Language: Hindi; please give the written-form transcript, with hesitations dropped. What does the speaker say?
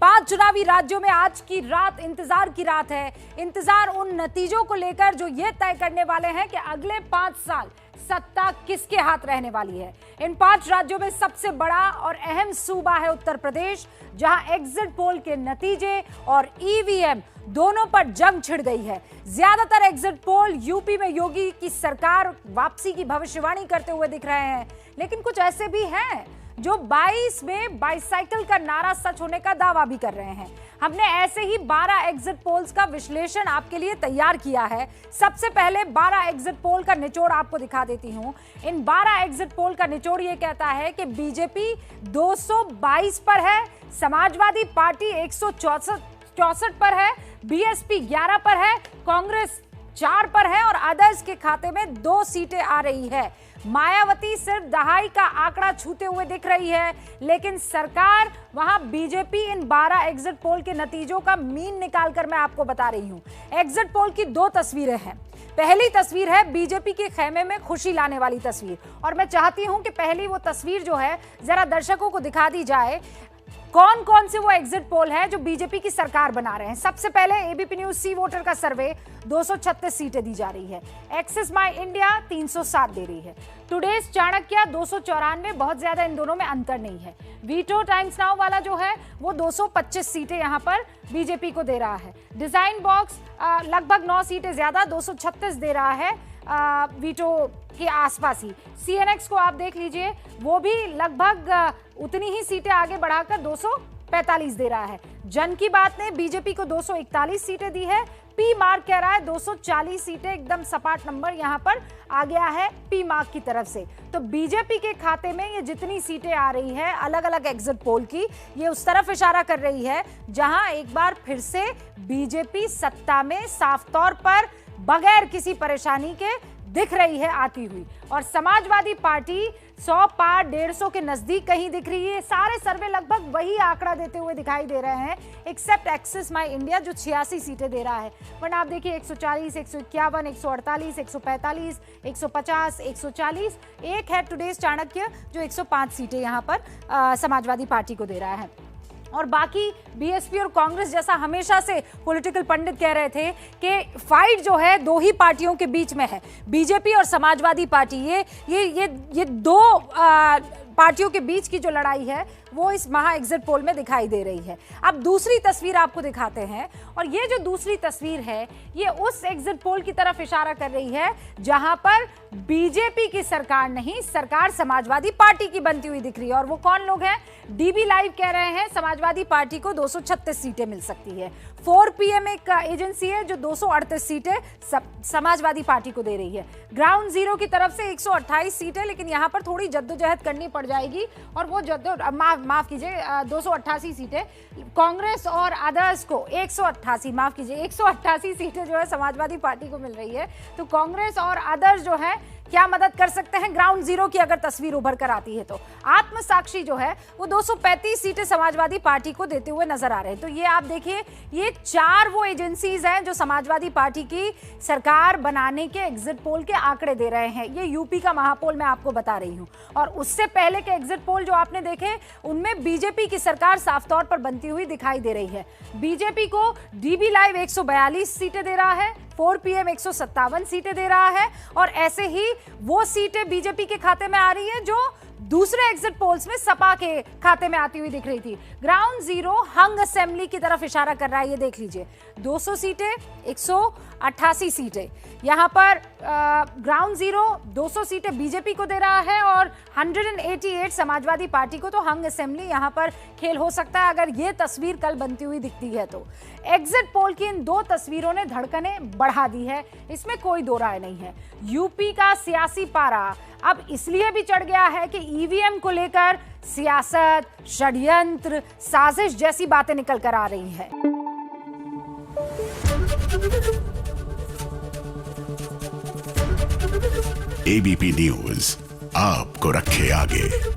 5 चुनावी राज्यों में आज की रात इंतजार की रात है। इंतजार उन नतीजों को लेकर जो ये तय करने वाले हैं कि अगले 5 साल सत्ता किसके हाथ रहने वाली है। इन 5 राज्यों में सबसे बड़ा और अहम सूबा है उत्तर प्रदेश, जहां एग्जिट पोल के नतीजे और ईवीएम दोनों पर जंग छिड़ गई है। ज्यादातर एग्जिट पोल यूपी में योगी की सरकार वापसी की भविष्यवाणी करते हुए दिख रहे हैं, लेकिन कुछ ऐसे भी हैं जो 22 में बाइसाइकिल का नारा सच होने का दावा भी कर रहे हैं। हमने ऐसे ही 12 एग्जिट पोल्स का विश्लेषण आपके लिए तैयार किया है। सबसे पहले 12 एग्जिट पोल का निचोड़ आपको दिखा देती हूं। इन 12 एग्जिट पोल का निचोड़ ये कहता है कि बीजेपी 222 पर है, समाजवादी पार्टी 164 पर है, बीएसपी 11 पर है, कांग्रेस 4 पर है और अदर्स के खाते में 2 सीटें आ रही है। मायावती सिर्फ दहाई का आंकड़ा छूते हुए दिख रही है, लेकिन सरकार वहां बीजेपी इन 12 एग्जिट पोल के नतीजों का मीन निकालकर मैं आपको बता रही हूं। एग्जिट पोल की 2 तस्वीरें हैं। पहली तस्वीर है बीजेपी के खेमे में खुशी लाने वाली तस्वीर, और मैं चाहती हूं कि पहली वो तस्वीर जो है जरा दर्शकों को दिखा दी जाए। कौन कौन से वो एग्जिट पोल है जो बीजेपी की सरकार बना रहे हैं। सबसे पहले एबीपी न्यूज सी वोटर का सर्वे 236 सीटें दी जा रही है। एक्सिस माई इंडिया 307 दे रही है। टुडेज चाणक्य 294, बहुत ज्यादा इन दोनों में अंतर नहीं है। वीटो टाइम्स नाउ वाला जो है वो 225 सीटें यहां पर बीजेपी को दे रहा है। डिजाइन बॉक्स लगभग 9 सीटें ज्यादा 236 दे रहा है वीटो के आसपास ही। सीएनएक्स को आप देख लीजिए, वो भी लगभग उतनी ही सीटें आगे बढ़ाकर 245 दे रहा है। जन की बात ने बीजेपी को 241 सीटें दी है। पी मार्क कह रहा है 240 सीटें, एकदम सपाट नंबर यहां पर आ गया है पी मार्क की तरफ से। तो बीजेपी के खाते में ये जितनी सीटें आ रही है अलग अलग एग्जिट पोल की, ये उस तरफ इशारा कर रही है जहां एक बार फिर से बीजेपी सत्ता में साफ तौर पर बगैर किसी परेशानी के दिख रही है आती हुई। और समाजवादी पार्टी 100 पार 150 के नजदीक कहीं दिख रही है। सारे सर्वे लगभग वही आंकड़ा देते हुए दिखाई दे रहे हैं, एक्सेप्ट एक्सिस माई इंडिया जो 86 सीटें दे रहा है। वरना आप देखिए 140, 151, 148, 145, 150, 140, एक है टुडेज चाणक्य जो 105 सीटें यहां पर समाजवादी पार्टी को दे रहा है। और बाकी बीएसपी और कांग्रेस, जैसा हमेशा से पॉलिटिकल पंडित कह रहे थे कि फाइट जो है 2 ही पार्टियों के बीच में है, बीजेपी और समाजवादी पार्टी। ये 2 पार्टियों के बीच की जो लड़ाई है वो इस महा एग्जिट पोल में दिखाई दे रही है। अब दूसरी तस्वीर आपको दिखाते हैं, और ये जो दूसरी तस्वीर है ये उस एग्जिट पोल की तरफ इशारा कर रही है जहां पर बीजेपी की सरकार नहीं, सरकार समाजवादी पार्टी की बनती हुई दिख रही है। और वो कौन लोग हैं? डीबी लाइव कह रहे हैं समाजवादी पार्टी को 236 सीटें मिल सकती है। 4PM एक एजेंसी है जो 238 सीटें समाजवादी पार्टी को दे रही है। ग्राउंड जीरो की तरफ से 128 सीटें, लेकिन यहां पर थोड़ी जद्दोजहद करनी पड़ जाएगी, और वो माफ कीजिए 288 सीटें कांग्रेस और अदर्स को 188 सीटें जो है समाजवादी पार्टी को मिल रही है। तो कांग्रेस और अदर्स जो है क्या मदद कर सकते हैं ग्राउंड जीरो की अगर तस्वीर उभर कर आती है तो। आत्मसाक्षी जो है वो 235 सीटें समाजवादी पार्टी को देते हुए नजर आ रहे हैं। तो ये आप देखिए, ये 4 वो एजेंसीज हैं जो समाजवादी पार्टी की सरकार बनाने के एग्जिट पोल के आंकड़े दे रहे हैं। ये यूपी का महापोल मैं आपको बता रही हूं, और उससे पहले के एग्जिट पोल जो आपने देखे उनमें बीजेपी की सरकार साफ तौर पर बनती हुई दिखाई दे रही है। बीजेपी को डीबी लाइव 142 सीटें दे रहा है, 4PM 157 सीटें दे रहा है, और ऐसे ही वो सीटें बीजेपी के खाते में आ रही है जो दूसरे एग्जिट पोल्स में सपा के खाते में आती हुई दिख रही थी। ग्राउंड जीरो हंग असेंबली की तरफ इशारा कर रहा है, ये देख लीजिए 200 सीटें, 188 सीटें यहां पर ग्राउंड जीरो 200 सीटें बीजेपी को दे रहा है और 188 समाजवादी पार्टी को। तो हंग असेंबली यहां पर खेल हो सकता है अगर ये तस्वीर कल बनती हुई दिखती है तो। एग्जिट पोल की इन 2 तस्वीरों ने धड़कनें बढ़ा दी है, इसमें कोई 2 राय नहीं है। यूपी का सियासी पारा अब इसलिए भी चढ़ गया है कि ईवीएम को लेकर सियासत, षड्यंत्र, साजिश जैसी बातें निकल कर आ रही है। एबीपी न्यूज आपको रखे आगे।